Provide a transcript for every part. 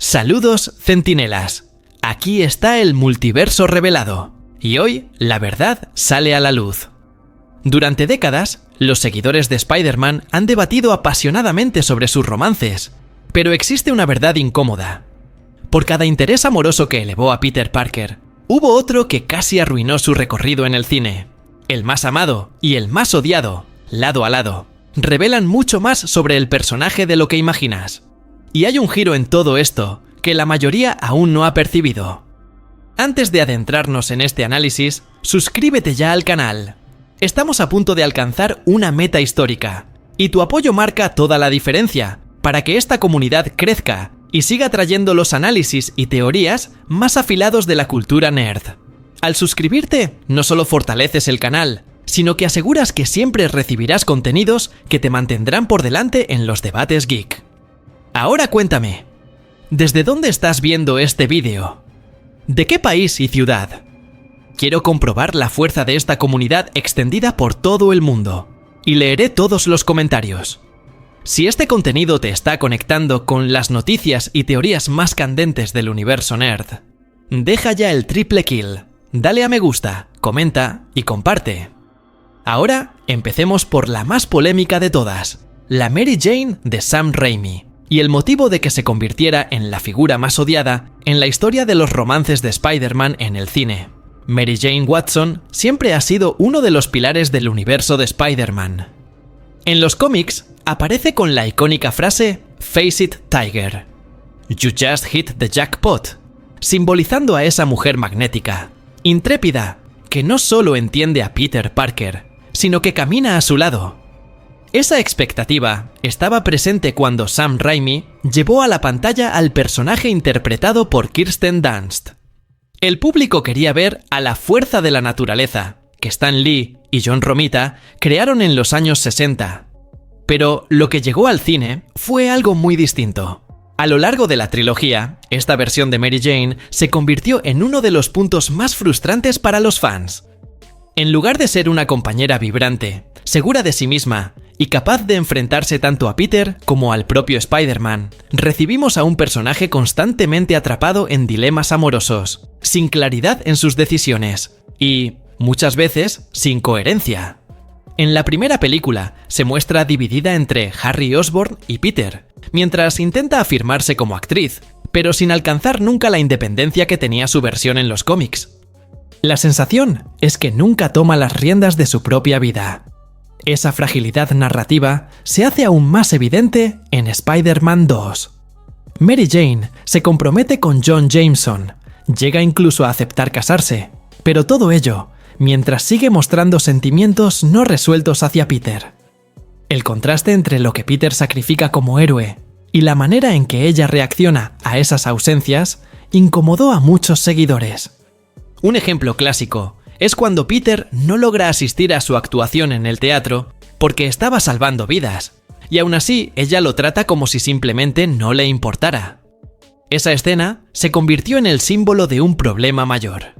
Saludos, centinelas. Aquí está el multiverso revelado. Y hoy, la verdad sale a la luz. Durante décadas, los seguidores de Spider-Man han debatido apasionadamente sobre sus romances. Pero existe una verdad incómoda. Por cada interés amoroso que elevó a Peter Parker, hubo otro que casi arruinó su recorrido en el cine. El más amado y el más odiado, lado a lado, revelan mucho más sobre el personaje de lo que imaginas. Y hay un giro en todo esto que la mayoría aún no ha percibido. Antes de adentrarnos en este análisis, suscríbete ya al canal. Estamos a punto de alcanzar una meta histórica, y tu apoyo marca toda la diferencia para que esta comunidad crezca y siga trayendo los análisis y teorías más afilados de la cultura nerd. Al suscribirte, no solo fortaleces el canal, sino que aseguras que siempre recibirás contenidos que te mantendrán por delante en los debates geek. Ahora cuéntame, ¿desde dónde estás viendo este vídeo? ¿De qué país y ciudad? Quiero comprobar la fuerza de esta comunidad extendida por todo el mundo, y leeré todos los comentarios. Si este contenido te está conectando con las noticias y teorías más candentes del universo nerd, deja ya el triple kill, dale a me gusta, comenta y comparte. Ahora empecemos por la más polémica de todas, la Mary Jane de Sam Raimi, y el motivo de que se convirtiera en la figura más odiada en la historia de los romances de Spider-Man en el cine. Mary Jane Watson siempre ha sido uno de los pilares del universo de Spider-Man. En los cómics aparece con la icónica frase "Face it, Tiger", "You just hit the jackpot", simbolizando a esa mujer magnética, intrépida, que no solo entiende a Peter Parker, sino que camina a su lado. Esa expectativa estaba presente cuando Sam Raimi llevó a la pantalla al personaje interpretado por Kirsten Dunst. El público quería ver a la fuerza de la naturaleza, que Stan Lee y John Romita crearon en los años 60. Pero lo que llegó al cine fue algo muy distinto. A lo largo de la trilogía, esta versión de Mary Jane se convirtió en uno de los puntos más frustrantes para los fans. En lugar de ser una compañera vibrante, segura de sí misma y capaz de enfrentarse tanto a Peter como al propio Spider-Man, recibimos a un personaje constantemente atrapado en dilemas amorosos, sin claridad en sus decisiones y, muchas veces, sin coherencia. En la primera película se muestra dividida entre Harry Osborn y Peter, mientras intenta afirmarse como actriz, pero sin alcanzar nunca la independencia que tenía su versión en los cómics. La sensación es que nunca toma las riendas de su propia vida. Esa fragilidad narrativa se hace aún más evidente en Spider-Man 2. Mary Jane se compromete con John Jameson, llega incluso a aceptar casarse, pero todo ello mientras sigue mostrando sentimientos no resueltos hacia Peter. El contraste entre lo que Peter sacrifica como héroe y la manera en que ella reacciona a esas ausencias incomodó a muchos seguidores. Un ejemplo clásico es cuando Peter no logra asistir a su actuación en el teatro porque estaba salvando vidas, y aún así ella lo trata como si simplemente no le importara. Esa escena se convirtió en el símbolo de un problema mayor.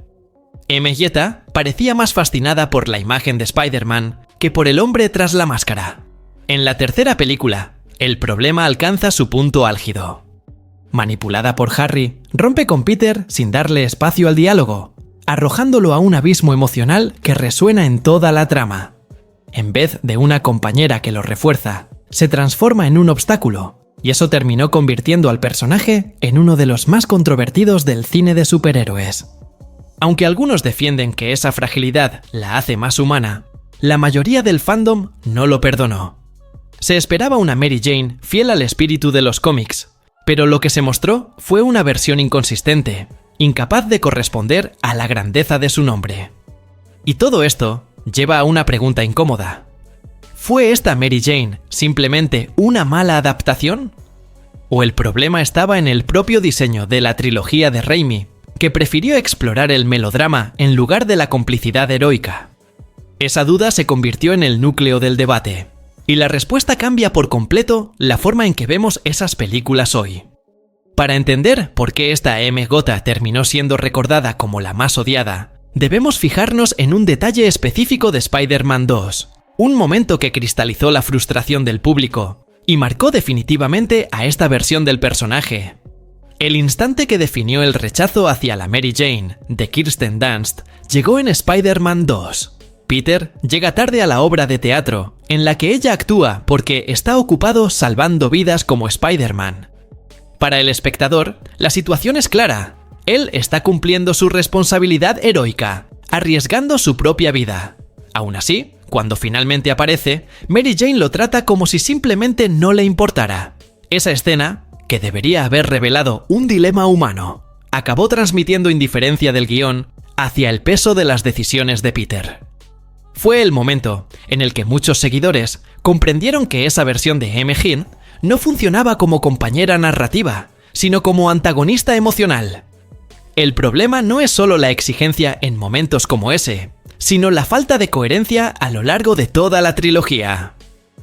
Yetta parecía más fascinada por la imagen de Spider-Man que por el hombre tras la máscara. En la tercera película, el problema alcanza su punto álgido. Manipulada por Harry, rompe con Peter sin darle espacio al diálogo, arrojándolo a un abismo emocional que resuena en toda la trama. En vez de una compañera que lo refuerza, se transforma en un obstáculo, y eso terminó convirtiendo al personaje en uno de los más controvertidos del cine de superhéroes. Aunque algunos defienden que esa fragilidad la hace más humana, la mayoría del fandom no lo perdonó. Se esperaba una Mary Jane fiel al espíritu de los cómics, pero lo que se mostró fue una versión inconsistente, incapaz de corresponder a la grandeza de su nombre. Y todo esto lleva a una pregunta incómoda. ¿Fue esta Mary Jane simplemente una mala adaptación? ¿O el problema estaba en el propio diseño de la trilogía de Raimi, que prefirió explorar el melodrama en lugar de la complicidad heroica? Esa duda se convirtió en el núcleo del debate, y la respuesta cambia por completo la forma en que vemos esas películas hoy. Para entender por qué esta MJ terminó siendo recordada como la más odiada, debemos fijarnos en un detalle específico de Spider-Man 2, un momento que cristalizó la frustración del público y marcó definitivamente a esta versión del personaje. El instante que definió el rechazo hacia la Mary Jane de Kirsten Dunst llegó en Spider-Man 2. Peter llega tarde a la obra de teatro, en la que ella actúa porque está ocupado salvando vidas como Spider-Man. Para el espectador, la situación es clara. Él está cumpliendo su responsabilidad heroica, arriesgando su propia vida. Aún así, cuando finalmente aparece, Mary Jane lo trata como si simplemente no le importara. Esa escena, que debería haber revelado un dilema humano, acabó transmitiendo indiferencia del guión hacia el peso de las decisiones de Peter. Fue el momento en el que muchos seguidores comprendieron que esa versión de M. Jean no funcionaba como compañera narrativa, sino como antagonista emocional. El problema no es solo la exigencia en momentos como ese, sino la falta de coherencia a lo largo de toda la trilogía.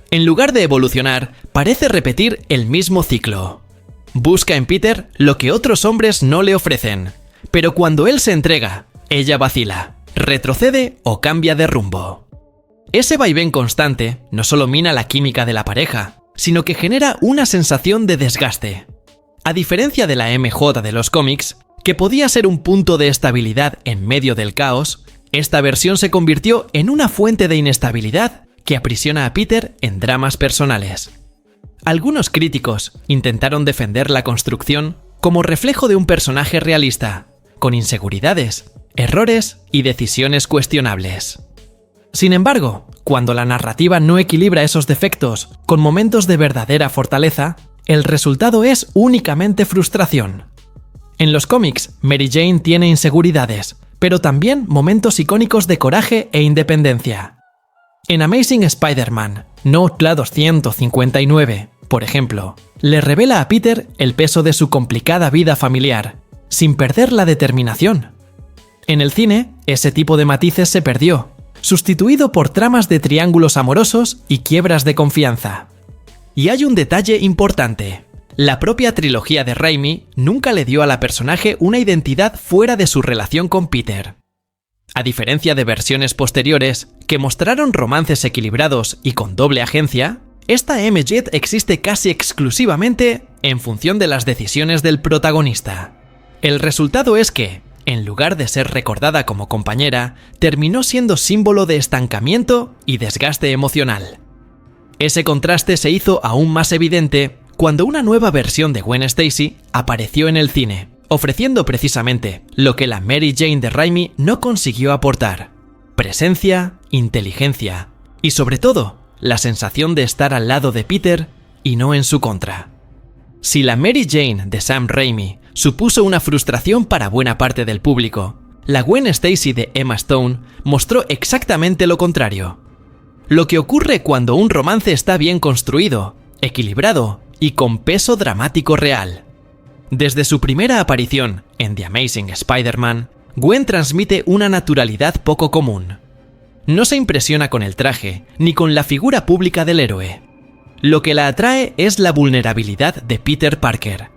En lugar de evolucionar, parece repetir el mismo ciclo. Busca en Peter lo que otros hombres no le ofrecen, pero cuando él se entrega, ella vacila, retrocede o cambia de rumbo. Ese vaivén constante no solo mina la química de la pareja, sino que genera una sensación de desgaste. A diferencia de la MJ de los cómics, que podía ser un punto de estabilidad en medio del caos, esta versión se convirtió en una fuente de inestabilidad que aprisiona a Peter en dramas personales. Algunos críticos intentaron defender la construcción como reflejo de un personaje realista, con inseguridades, errores y decisiones cuestionables. Sin embargo, cuando la narrativa no equilibra esos defectos con momentos de verdadera fortaleza, el resultado es únicamente frustración. En los cómics, Mary Jane tiene inseguridades, pero también momentos icónicos de coraje e independencia. En Amazing Spider-Man, Note 259, por ejemplo, le revela a Peter el peso de su complicada vida familiar, sin perder la determinación. En el cine, ese tipo de matices se perdió, sustituido por tramas de triángulos amorosos y quiebras de confianza. Y hay un detalle importante. La propia trilogía de Raimi nunca le dio a la personaje una identidad fuera de su relación con Peter. A diferencia de versiones posteriores, que mostraron romances equilibrados y con doble agencia, esta MJ existe casi exclusivamente en función de las decisiones del protagonista. El resultado es que, en lugar de ser recordada como compañera, terminó siendo símbolo de estancamiento y desgaste emocional. Ese contraste se hizo aún más evidente cuando una nueva versión de Gwen Stacy apareció en el cine, ofreciendo precisamente lo que la Mary Jane de Raimi no consiguió aportar: presencia, inteligencia y, sobre todo, la sensación de estar al lado de Peter y no en su contra. Si la Mary Jane de Sam Raimi supuso una frustración para buena parte del público, la Gwen Stacy de Emma Stone mostró exactamente lo contrario. Lo que ocurre cuando un romance está bien construido, equilibrado y con peso dramático real. Desde su primera aparición en The Amazing Spider-Man, Gwen transmite una naturalidad poco común. No se impresiona con el traje ni con la figura pública del héroe. Lo que la atrae es la vulnerabilidad de Peter Parker.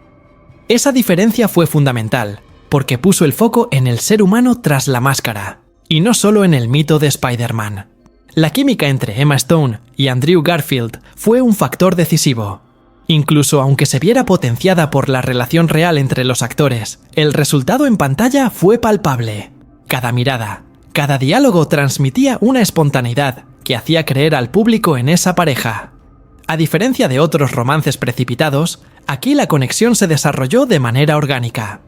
Esa diferencia fue fundamental, porque puso el foco en el ser humano tras la máscara, y no solo en el mito de Spider-Man. La química entre Emma Stone y Andrew Garfield fue un factor decisivo. Incluso aunque se viera potenciada por la relación real entre los actores, el resultado en pantalla fue palpable. Cada mirada, cada diálogo transmitía una espontaneidad que hacía creer al público en esa pareja. A diferencia de otros romances precipitados, aquí la conexión se desarrolló de manera orgánica.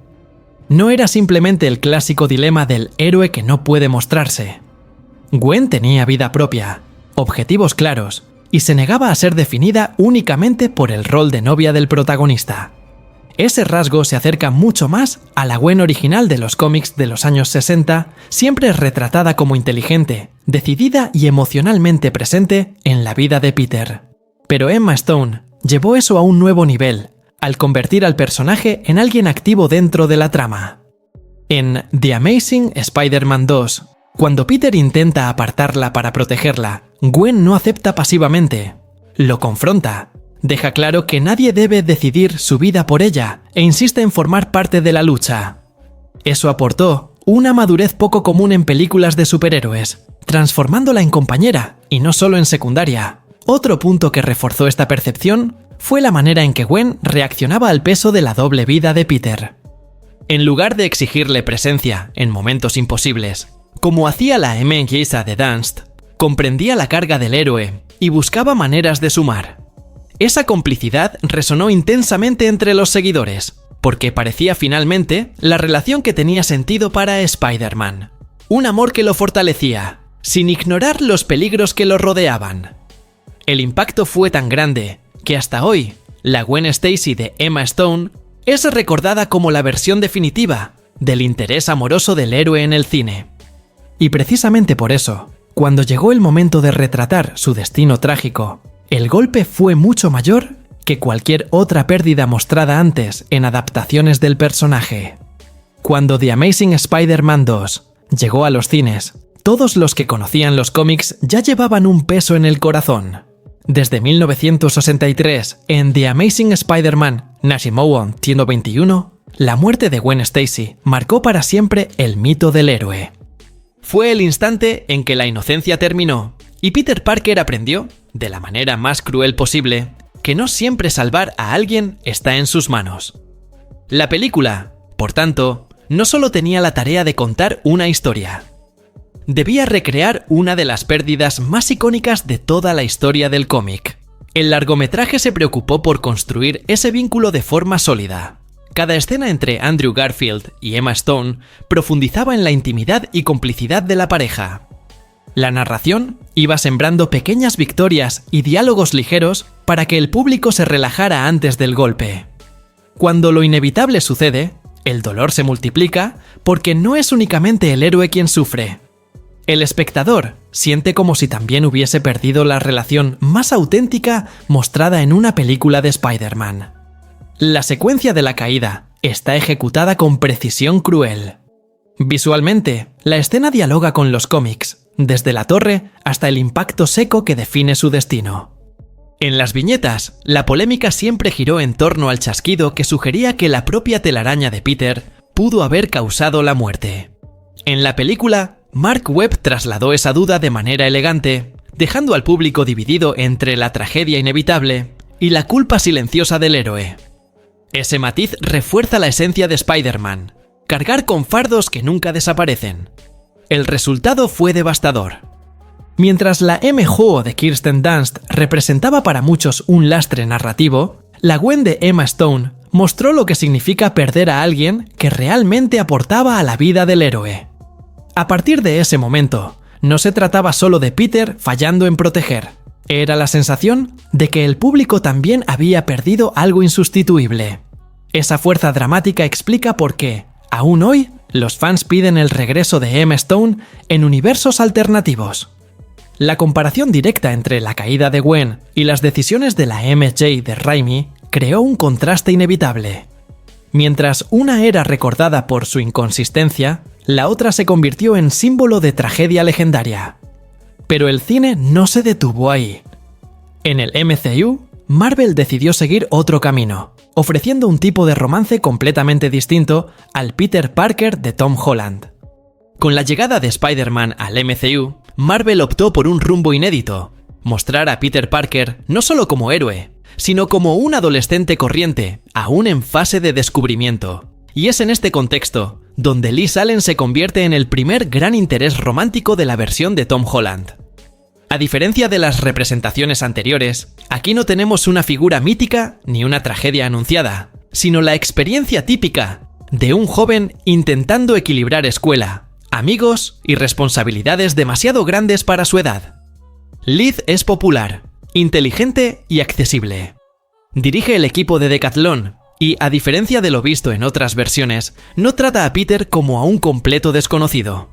No era simplemente el clásico dilema del héroe que no puede mostrarse. Gwen tenía vida propia, objetivos claros, y se negaba a ser definida únicamente por el rol de novia del protagonista. Ese rasgo se acerca mucho más a la Gwen original de los cómics de los años 60, siempre retratada como inteligente, decidida y emocionalmente presente en la vida de Peter. Pero Emma Stone llevó eso a un nuevo nivel, al convertir al personaje en alguien activo dentro de la trama. En The Amazing Spider-Man 2, cuando Peter intenta apartarla para protegerla, Gwen no acepta pasivamente. Lo confronta, deja claro que nadie debe decidir su vida por ella e insiste en formar parte de la lucha. Eso aportó una madurez poco común en películas de superhéroes, transformándola en compañera y no solo en secundaria. Otro punto que reforzó esta percepción fue la manera en que Gwen reaccionaba al peso de la doble vida de Peter. En lugar de exigirle presencia en momentos imposibles, como hacía la M.J. de Dunst, comprendía la carga del héroe y buscaba maneras de sumar. Esa complicidad resonó intensamente entre los seguidores, porque parecía finalmente la relación que tenía sentido para Spider-Man. Un amor que lo fortalecía, sin ignorar los peligros que lo rodeaban. El impacto fue tan grande que hasta hoy, la Gwen Stacy de Emma Stone es recordada como la versión definitiva del interés amoroso del héroe en el cine. Y precisamente por eso, cuando llegó el momento de retratar su destino trágico, el golpe fue mucho mayor que cualquier otra pérdida mostrada antes en adaptaciones del personaje. Cuando The Amazing Spider-Man 2 llegó a los cines, todos los que conocían los cómics ya llevaban un peso en el corazón. Desde 1963, en The Amazing Spider-Man Nashimowon 121, la muerte de Gwen Stacy marcó para siempre el mito del héroe. Fue el instante en que la inocencia terminó y Peter Parker aprendió, de la manera más cruel posible, que no siempre salvar a alguien está en sus manos. La película, por tanto, no solo tenía la tarea de contar una historia. Debía recrear una de las pérdidas más icónicas de toda la historia del cómic. El largometraje se preocupó por construir ese vínculo de forma sólida. Cada escena entre Andrew Garfield y Emma Stone profundizaba en la intimidad y complicidad de la pareja. La narración iba sembrando pequeñas victorias y diálogos ligeros para que el público se relajara antes del golpe. Cuando lo inevitable sucede, el dolor se multiplica porque no es únicamente el héroe quien sufre. El espectador siente como si también hubiese perdido la relación más auténtica mostrada en una película de Spider-Man. La secuencia de la caída está ejecutada con precisión cruel. Visualmente, la escena dialoga con los cómics, desde la torre hasta el impacto seco que define su destino. En las viñetas, la polémica siempre giró en torno al chasquido que sugería que la propia telaraña de Peter pudo haber causado la muerte. En la película, Mark Webb trasladó esa duda de manera elegante, dejando al público dividido entre la tragedia inevitable y la culpa silenciosa del héroe. Ese matiz refuerza la esencia de Spider-Man, cargar con fardos que nunca desaparecen. El resultado fue devastador. Mientras la MJ de Kirsten Dunst representaba para muchos un lastre narrativo, la Gwen de Emma Stone mostró lo que significa perder a alguien que realmente aportaba a la vida del héroe. A partir de ese momento, no se trataba solo de Peter fallando en proteger. Era la sensación de que el público también había perdido algo insustituible. Esa fuerza dramática explica por qué, aún hoy, los fans piden el regreso de Emma Stone en universos alternativos. La comparación directa entre la caída de Gwen y las decisiones de la MJ de Raimi creó un contraste inevitable. Mientras una era recordada por su inconsistencia, la otra se convirtió en símbolo de tragedia legendaria. Pero el cine no se detuvo ahí. En el MCU, Marvel decidió seguir otro camino, ofreciendo un tipo de romance completamente distinto al Peter Parker de Tom Holland. Con la llegada de Spider-Man al MCU, Marvel optó por un rumbo inédito: mostrar a Peter Parker no solo como héroe, sino como un adolescente corriente, aún en fase de descubrimiento. Y es en este contexto donde Liz Allen se convierte en el primer gran interés romántico de la versión de Tom Holland. A diferencia de las representaciones anteriores, aquí no tenemos una figura mítica ni una tragedia anunciada, sino la experiencia típica de un joven intentando equilibrar escuela, amigos y responsabilidades demasiado grandes para su edad. Liz es popular, inteligente y accesible. Dirige el equipo de Decathlon y, a diferencia de lo visto en otras versiones, no trata a Peter como a un completo desconocido.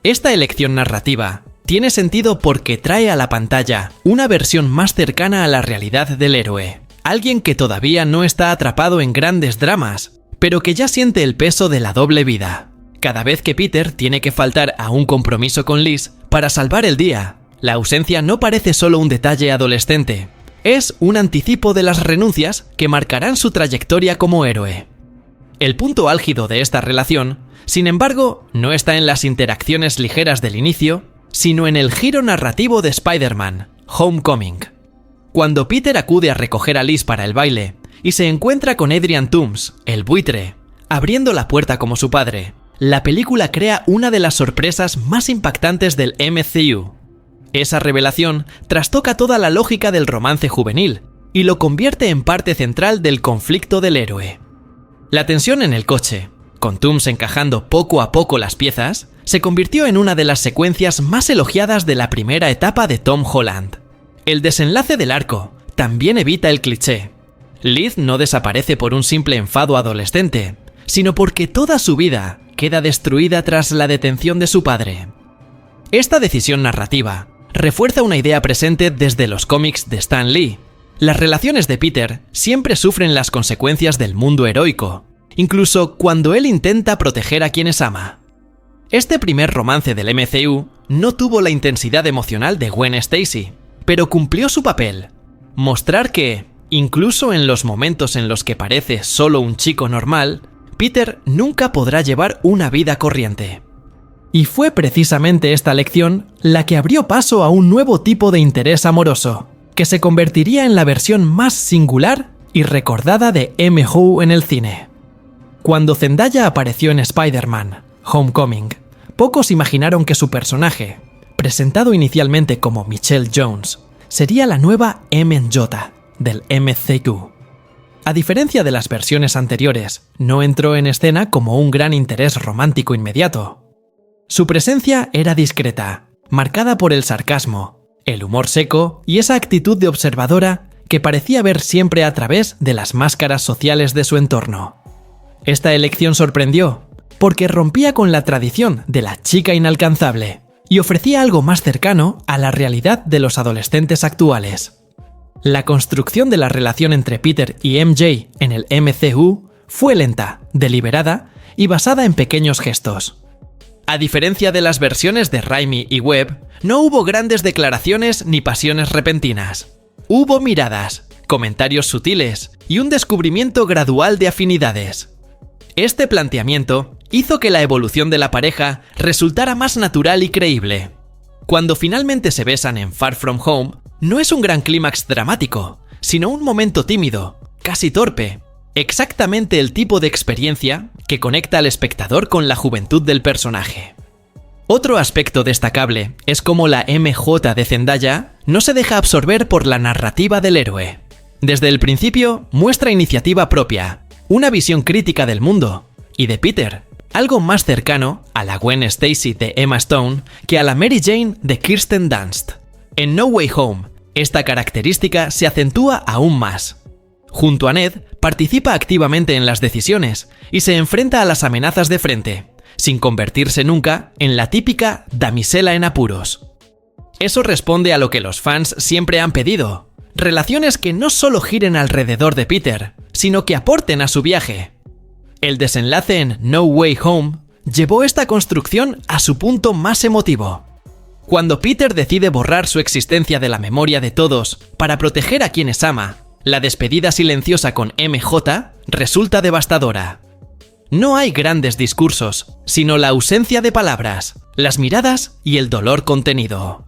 Esta elección narrativa tiene sentido porque trae a la pantalla una versión más cercana a la realidad del héroe, alguien que todavía no está atrapado en grandes dramas, pero que ya siente el peso de la doble vida. Cada vez que Peter tiene que faltar a un compromiso con Liz para salvar el día, la ausencia no parece solo un detalle adolescente, es un anticipo de las renuncias que marcarán su trayectoria como héroe. El punto álgido de esta relación, sin embargo, no está en las interacciones ligeras del inicio, sino en el giro narrativo de Spider-Man: Homecoming. Cuando Peter acude a recoger a Liz para el baile y se encuentra con Adrian Toomes, el buitre, abriendo la puerta como su padre, la película crea una de las sorpresas más impactantes del MCU. Esa revelación trastoca toda la lógica del romance juvenil y lo convierte en parte central del conflicto del héroe. La tensión en el coche, con Toomes encajando poco a poco las piezas, se convirtió en una de las secuencias más elogiadas de la primera etapa de Tom Holland. El desenlace del arco también evita el cliché. Liz no desaparece por un simple enfado adolescente, sino porque toda su vida queda destruida tras la detención de su padre. Esta decisión narrativa refuerza una idea presente desde los cómics de Stan Lee. Las relaciones de Peter siempre sufren las consecuencias del mundo heroico, incluso cuando él intenta proteger a quienes ama. Este primer romance del MCU no tuvo la intensidad emocional de Gwen Stacy, pero cumplió su papel: mostrar que, incluso en los momentos en los que parece solo un chico normal, Peter nunca podrá llevar una vida corriente. Y fue precisamente esta lección la que abrió paso a un nuevo tipo de interés amoroso, que se convertiría en la versión más singular y recordada de MCU en el cine. Cuando Zendaya apareció en Spider-Man: Homecoming, pocos imaginaron que su personaje, presentado inicialmente como Michelle Jones, sería la nueva MJ del MCU. A diferencia de las versiones anteriores, no entró en escena como un gran interés romántico inmediato. Su presencia era discreta, marcada por el sarcasmo, el humor seco y esa actitud de observadora que parecía ver siempre a través de las máscaras sociales de su entorno. Esta elección sorprendió, porque rompía con la tradición de la chica inalcanzable y ofrecía algo más cercano a la realidad de los adolescentes actuales. La construcción de la relación entre Peter y MJ en el MCU fue lenta, deliberada y basada en pequeños gestos. A diferencia de las versiones de Raimi y Webb, no hubo grandes declaraciones ni pasiones repentinas. Hubo miradas, comentarios sutiles y un descubrimiento gradual de afinidades. Este planteamiento hizo que la evolución de la pareja resultara más natural y creíble. Cuando finalmente se besan en Far From Home, no es un gran clímax dramático, sino un momento tímido, casi torpe, exactamente el tipo de experiencia que conecta al espectador con la juventud del personaje. Otro aspecto destacable es cómo la MJ de Zendaya no se deja absorber por la narrativa del héroe. Desde el principio muestra iniciativa propia, una visión crítica del mundo y de Peter, algo más cercano a la Gwen Stacy de Emma Stone que a la Mary Jane de Kirsten Dunst. En No Way Home, esta característica se acentúa aún más. Junto a Ned, participa activamente en las decisiones y se enfrenta a las amenazas de frente, sin convertirse nunca en la típica damisela en apuros. Eso responde a lo que los fans siempre han pedido: relaciones que no solo giren alrededor de Peter, sino que aporten a su viaje. El desenlace en No Way Home llevó esta construcción a su punto más emotivo. Cuando Peter decide borrar su existencia de la memoria de todos para proteger a quienes ama, la despedida silenciosa con MJ resulta devastadora. No hay grandes discursos, sino la ausencia de palabras, las miradas y el dolor contenido.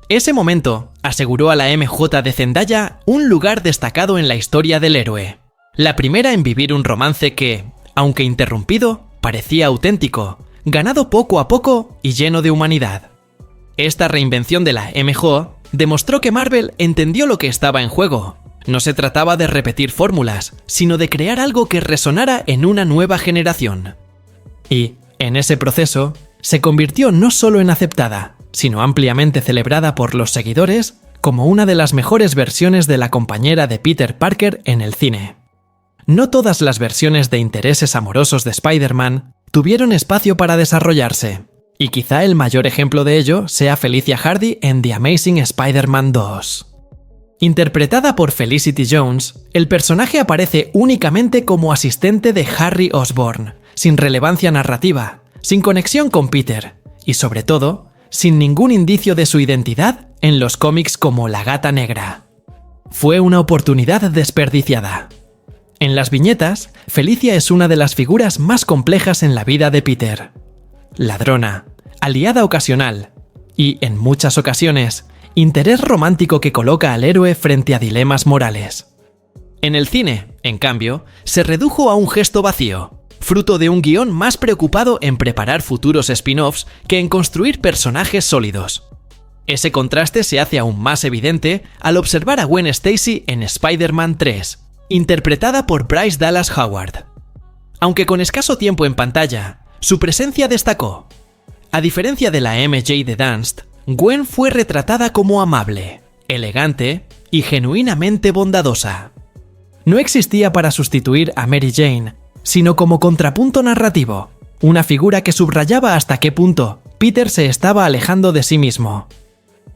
Ese momento aseguró a la MJ de Zendaya un lugar destacado en la historia del héroe. La primera en vivir un romance que, aunque interrumpido, parecía auténtico, ganado poco a poco y lleno de humanidad. Esta reinvención de la MJ demostró que Marvel entendió lo que estaba en juego. No se trataba de repetir fórmulas, sino de crear algo que resonara en una nueva generación. Y, en ese proceso, se convirtió no solo en aceptada, sino ampliamente celebrada por los seguidores como una de las mejores versiones de la compañera de Peter Parker en el cine. No todas las versiones de intereses amorosos de Spider-Man tuvieron espacio para desarrollarse, y quizá el mayor ejemplo de ello sea Felicia Hardy en The Amazing Spider-Man 2. Interpretada por Felicity Jones, el personaje aparece únicamente como asistente de Harry Osborn, sin relevancia narrativa, sin conexión con Peter, y sobre todo, sin ningún indicio de su identidad en los cómics como La Gata Negra. Fue una oportunidad desperdiciada. En las viñetas, Felicia es una de las figuras más complejas en la vida de Peter. Ladrona, aliada ocasional y, en muchas ocasiones, interés romántico que coloca al héroe frente a dilemas morales. En el cine, en cambio, se redujo a un gesto vacío, fruto de un guión más preocupado en preparar futuros spin-offs que en construir personajes sólidos. Ese contraste se hace aún más evidente al observar a Gwen Stacy en Spider-Man 3, interpretada por Bryce Dallas Howard. Aunque con escaso tiempo en pantalla, su presencia destacó. A diferencia de la MJ de Dunst, Gwen fue retratada como amable, elegante y genuinamente bondadosa. No existía para sustituir a Mary Jane, sino como contrapunto narrativo, una figura que subrayaba hasta qué punto Peter se estaba alejando de sí mismo.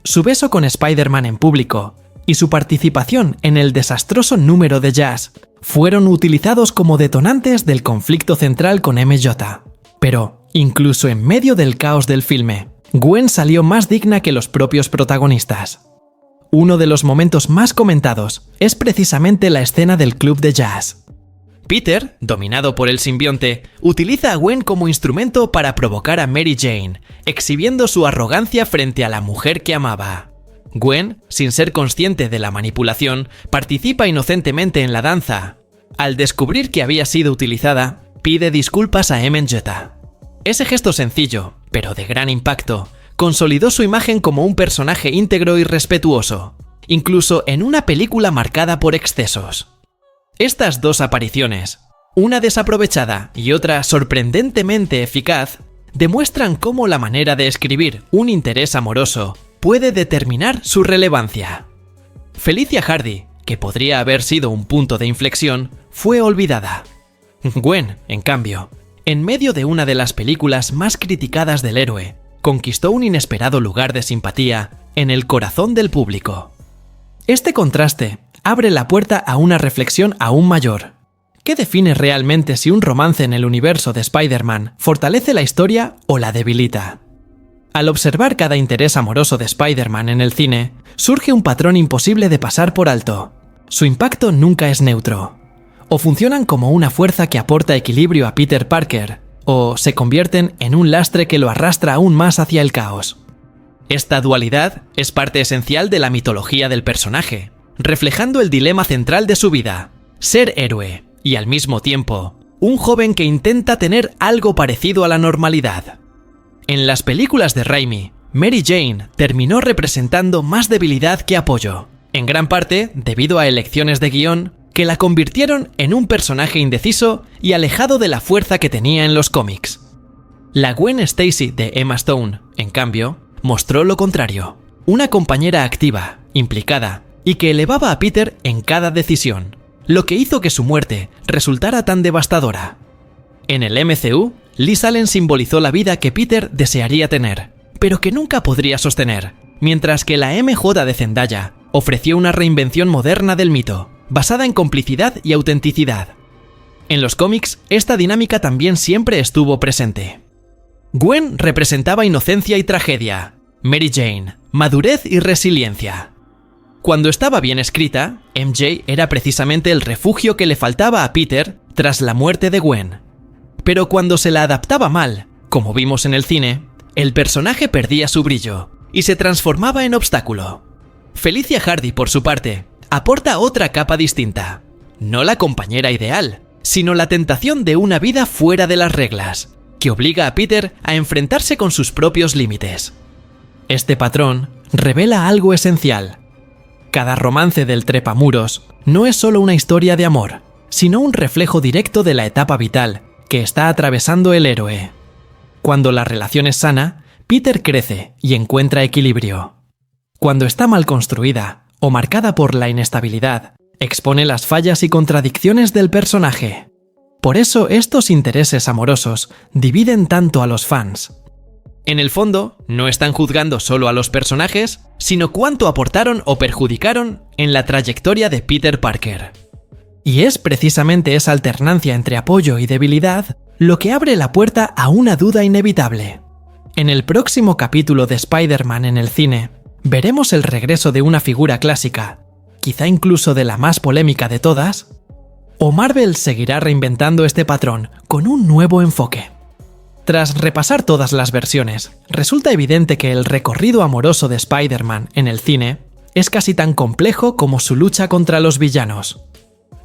Su beso con Spider-Man en público y su participación en el desastroso número de jazz fueron utilizados como detonantes del conflicto central con MJ. Pero, incluso en medio del caos del filme, Gwen salió más digna que los propios protagonistas. Uno de los momentos más comentados es precisamente la escena del club de jazz. Peter, dominado por el simbionte, utiliza a Gwen como instrumento para provocar a Mary Jane, exhibiendo su arrogancia frente a la mujer que amaba. Gwen, sin ser consciente de la manipulación, participa inocentemente en la danza. Al descubrir que había sido utilizada, pide disculpas a MJ. Ese gesto sencillo, pero de gran impacto, consolidó su imagen como un personaje íntegro y respetuoso, incluso en una película marcada por excesos. Estas dos apariciones, una desaprovechada y otra sorprendentemente eficaz, demuestran cómo la manera de escribir un interés amoroso puede determinar su relevancia. Felicia Hardy, que podría haber sido un punto de inflexión, fue olvidada. Gwen, en cambio, en medio de una de las películas más criticadas del héroe, conquistó un inesperado lugar de simpatía en el corazón del público. Este contraste abre la puerta a una reflexión aún mayor. ¿Qué define realmente si un romance en el universo de Spider-Man fortalece la historia o la debilita? Al observar cada interés amoroso de Spider-Man en el cine, surge un patrón imposible de pasar por alto. Su impacto nunca es neutro. O funcionan como una fuerza que aporta equilibrio a Peter Parker, o se convierten en un lastre que lo arrastra aún más hacia el caos. Esta dualidad es parte esencial de la mitología del personaje, reflejando el dilema central de su vida: ser héroe y, al mismo tiempo, un joven que intenta tener algo parecido a la normalidad. En las películas de Raimi, Mary Jane terminó representando más debilidad que apoyo, en gran parte debido a elecciones de guión que la convirtieron en un personaje indeciso y alejado de la fuerza que tenía en los cómics. La Gwen Stacy de Emma Stone, en cambio, mostró lo contrario: una compañera activa, implicada, y que elevaba a Peter en cada decisión, lo que hizo que su muerte resultara tan devastadora. En el MCU, Liz Allen simbolizó la vida que Peter desearía tener, pero que nunca podría sostener, mientras que la MJ de Zendaya ofreció una reinvención moderna del mito, basada en complicidad y autenticidad. En los cómics, esta dinámica también siempre estuvo presente. Gwen representaba inocencia y tragedia, Mary Jane, madurez y resiliencia. Cuando estaba bien escrita, MJ era precisamente el refugio que le faltaba a Peter tras la muerte de Gwen. Pero cuando se la adaptaba mal, como vimos en el cine, el personaje perdía su brillo y se transformaba en obstáculo. Felicia Hardy, por su parte, aporta otra capa distinta: no la compañera ideal, sino la tentación de una vida fuera de las reglas, que obliga a Peter a enfrentarse con sus propios límites. Este patrón revela algo esencial. Cada romance del trepamuros no es solo una historia de amor, sino un reflejo directo de la etapa vital que está atravesando el héroe. Cuando la relación es sana, Peter crece y encuentra equilibrio. Cuando está mal construida o marcada por la inestabilidad, expone las fallas y contradicciones del personaje. Por eso estos intereses amorosos dividen tanto a los fans. En el fondo, no están juzgando solo a los personajes, sino cuánto aportaron o perjudicaron en la trayectoria de Peter Parker. Y es precisamente esa alternancia entre apoyo y debilidad lo que abre la puerta a una duda inevitable. En el próximo capítulo de Spider-Man en el cine, veremos el regreso de una figura clásica, quizá incluso de la más polémica de todas, ¿o Marvel seguirá reinventando este patrón con un nuevo enfoque? Tras repasar todas las versiones, resulta evidente que el recorrido amoroso de Spider-Man en el cine es casi tan complejo como su lucha contra los villanos.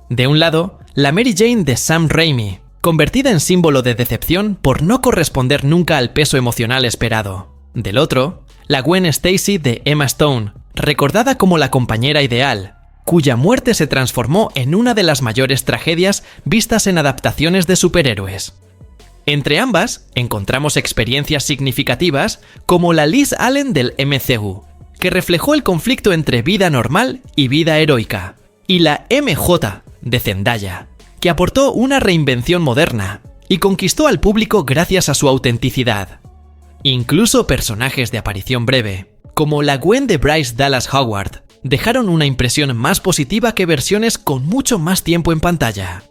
De un lado, la Mary Jane de Sam Raimi, convertida en símbolo de decepción por no corresponder nunca al peso emocional esperado. Del otro, la Gwen Stacy de Emma Stone, recordada como la compañera ideal, cuya muerte se transformó en una de las mayores tragedias vistas en adaptaciones de superhéroes. Entre ambas, encontramos experiencias significativas como la Liz Allen del MCU, que reflejó el conflicto entre vida normal y vida heroica, y la MJ de Zendaya, que aportó una reinvención moderna y conquistó al público gracias a su autenticidad. Incluso personajes de aparición breve, como la Gwen de Bryce Dallas Howard, dejaron una impresión más positiva que versiones con mucho más tiempo en pantalla.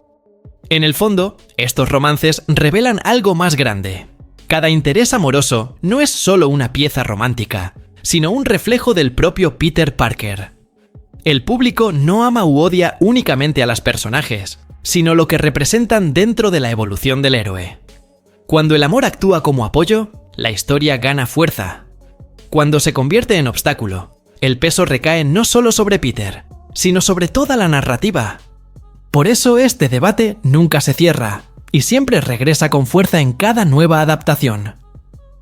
En el fondo, estos romances revelan algo más grande. Cada interés amoroso no es solo una pieza romántica, sino un reflejo del propio Peter Parker. El público no ama u odia únicamente a los personajes, sino lo que representan dentro de la evolución del héroe. Cuando el amor actúa como apoyo, la historia gana fuerza. Cuando se convierte en obstáculo, el peso recae no solo sobre Peter, sino sobre toda la narrativa. Por eso este debate nunca se cierra, y siempre regresa con fuerza en cada nueva adaptación.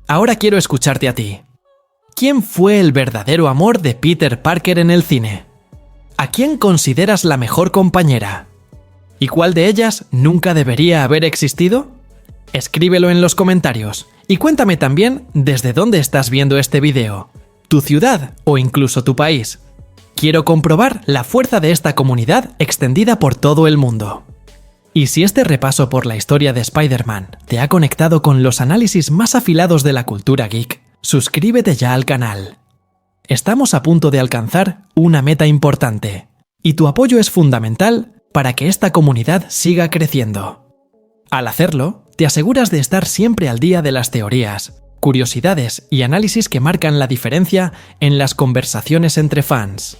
Ahora quiero escucharte a ti. ¿Quién fue el verdadero amor de Peter Parker en el cine? ¿A quién consideras la mejor compañera? ¿Y cuál de ellas nunca debería haber existido? Escríbelo en los comentarios y cuéntame también desde dónde estás viendo este video, tu ciudad o incluso tu país. Quiero comprobar la fuerza de esta comunidad extendida por todo el mundo. Y si este repaso por la historia de Spider-Man te ha conectado con los análisis más afilados de la cultura geek, suscríbete ya al canal. Estamos a punto de alcanzar una meta importante, y tu apoyo es fundamental para que esta comunidad siga creciendo. Al hacerlo, te aseguras de estar siempre al día de las teorías, curiosidades y análisis que marcan la diferencia en las conversaciones entre fans.